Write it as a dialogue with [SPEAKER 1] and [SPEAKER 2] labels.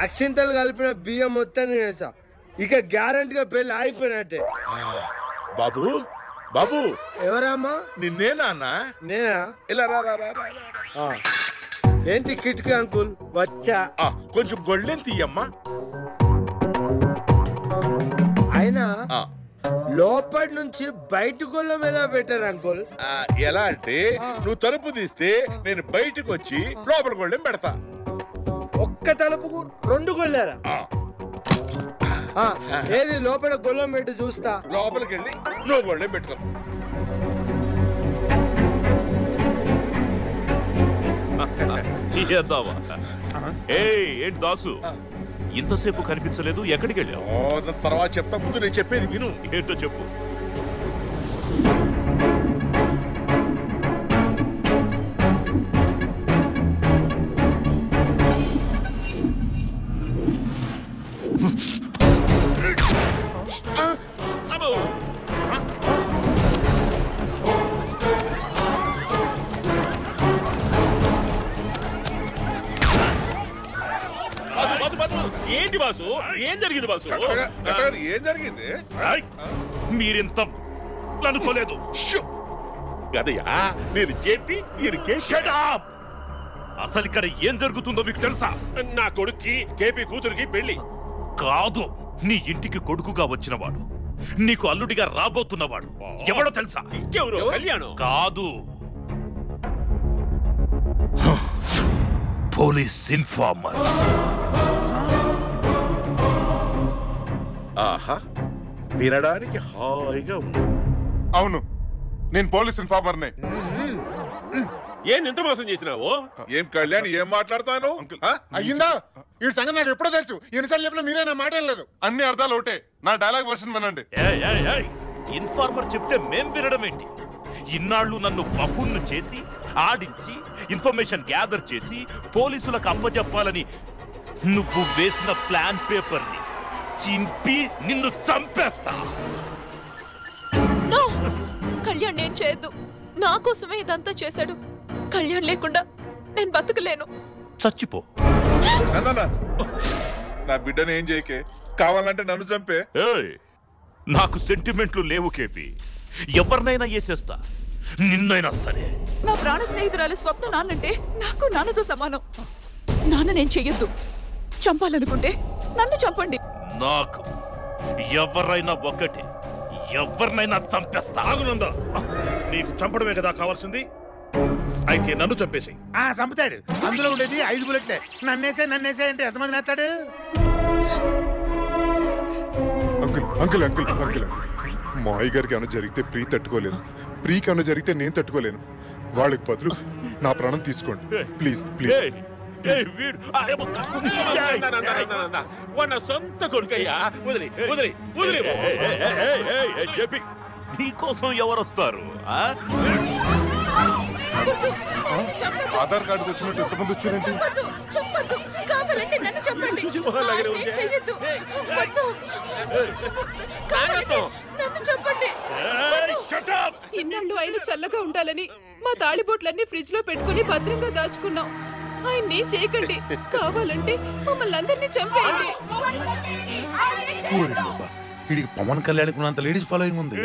[SPEAKER 1] అక్షింతలు కలిపిన బియ్యం మొత్తం తినేసా. ఇక గ్యారంటీగా పెళ్లి అయిపోయినట్టే.
[SPEAKER 2] బాబు బాబు
[SPEAKER 1] ఎవరమ్మా?
[SPEAKER 2] నిన్నేనా అన్న?
[SPEAKER 1] నేనా?
[SPEAKER 2] ఇలా రా రా రా.
[SPEAKER 1] ఏంటి కిటికీ అంకుల్ వచ్చా?
[SPEAKER 2] కొంచెం గొళ్ళెం తీయమ్మా.
[SPEAKER 1] అయినా లోపటి నుంచి బయట గొల్లం ఎలా పెట్టారు అంకుల్?
[SPEAKER 2] ఎలా అంటే నువ్వు తలుపు తీస్తే నేను బయటకు వచ్చి లోపల గొళ్ళెం పెడతా.
[SPEAKER 1] ఒక్క తలుపుకు 2 గొల్లారా? ఏది లోపల గొల్లం పెట్టి చూస్తా.
[SPEAKER 2] లోపలికి వెళ్ళి నువ్వు గొళ్ళెం పెట్టుకో.
[SPEAKER 3] ఏంటి దాసు, ఇంతసేపు కనిపించలేదు, ఎక్కడికి వెళ్ళావు?
[SPEAKER 2] తర్వాత చెప్తా, ముందు నేను చెప్పేది విను.
[SPEAKER 3] ఏంటో చెప్పు. ఏంటి బాసు, ఏం జరిగింది బాసు?
[SPEAKER 2] ఏం జరిగింది?
[SPEAKER 3] మీరింత అనుకోలేదు
[SPEAKER 2] కదయ్యా, నేను చెప్పి
[SPEAKER 3] అసలు ఇక్కడ ఏం జరుగుతుందో మీకు తెలుసా?
[SPEAKER 2] నా కొడుక్కి కేపీ కూతురికి పెళ్లి
[SPEAKER 3] కాదు, నీ ఇంటికి కొడుకుగా వచ్చినవాడు, నీకు అల్లుడిగా రాబోతున్నవాడు ఎవడో తెలుసా?
[SPEAKER 2] ఇంకెవరు? కళ్యాణం
[SPEAKER 3] కాదు, పోలీస్ ఇన్ఫార్మర్.
[SPEAKER 2] ఆహా, వినడానికి హాయిగా ఉంది.
[SPEAKER 4] అవును, నేను పోలీస్ ఇన్ఫార్మర్నే.
[SPEAKER 2] ఏం ఎంత మోసం చేసినావు? ఏం కళ్యాణ్, ఏం మాట్లాడతాను?
[SPEAKER 4] అయ్యిందా? ఈ సంగతి నాకు ఎప్పుడో తెలుసు. ఎన్నిసార్లు చెప్పినా మీరే నా మాట లేదు. అన్ని అర్థాలు ఒకటే. నా డైలాగ్ వర్షన్ వినండి.
[SPEAKER 3] ఇన్ఫార్మర్ చెప్తే మేం వినడం ఏంటి? ఇన్నాళ్ళు నన్ను బఫున్ను చేసి ఆడించి ఇన్ఫర్మేషన్ గ్యాదర్ చేసి పోలీసులకు అప్పచెప్పాలని నువ్వు వేసిన ప్లాన్ పేపర్ ని చింపి నిన్ను చంపేస్తా.
[SPEAKER 5] కళ్యాణ్ నేను చేయొద్దు, నా కోసమే ఇదంతా చేశాడు. కళ్యాణ్ లేకుండా నేను బతకలేను.
[SPEAKER 3] చచ్చిపో.
[SPEAKER 2] నా బిడ్డను ఏం చేయకే, కావాలంటే నన్ను చంపే.
[SPEAKER 3] నాకు సెంటిమెంట్లు లేవు కేపీ, ఎవరినైనా వేసేస్తా, నిన్నైనా సరే.
[SPEAKER 5] నా ప్రాణ స్నేహితురాలు స్వప్న నాన్నంటే నాకు నాన్నతో సమానం. నాన్న నేను చెయ్యొద్దు, చంపాలనుకుంటే నన్ను చంపండి.
[SPEAKER 3] నాకు ఎవరైనా ఒకటే, ఎవరినైనా చంపేస్తా.
[SPEAKER 6] ఆగునందా, నీకు చంపడమే కదా కావాల్సింది, అయితే నన్ను చంపేసి.
[SPEAKER 7] చంపుతాడు. అందులో ఉండేది 5 బుల్లెట్లే. నన్నేసే అంటే ఎంతమంది నేస్తాడు?
[SPEAKER 4] అంకుల్ అంకుల్ అంకుల్ అంకుల్ మా అయ్య గారికి అన్న జరిగితే ప్రీ తట్టుకోలేదు, ప్రీకి అన్న జరిగితే నేను తట్టుకోలేను. వాళ్ళకి బదులు నా ప్రాణం తీసుకోండి ప్లీజ్ ప్లీజ్.
[SPEAKER 2] సొంత కొడుకయ్యా,
[SPEAKER 3] చెప్పి నీకోసం ఎవరు వస్తారు?
[SPEAKER 4] ఆధార్ కార్డుకి వచ్చినట్టు ఎంతమంది వచ్చారంటే?
[SPEAKER 5] ఇన్నాళ్ళు ఆయన చల్లగా ఉండాలని మా తాళిబొట్లన్నీ ఫ్రిడ్జ్ లో పెట్టుకుని భద్రంగా దాచుకున్నాం. ఆయన్ని చేయకండి, కావాలంటే మమ్మల్ని అందరినీ చంపేయండి.
[SPEAKER 7] వీడికి పవన్ కళ్యాణ్ ఉన్నంత లేడీస్ ఫాలోయింగ్ ఉంది.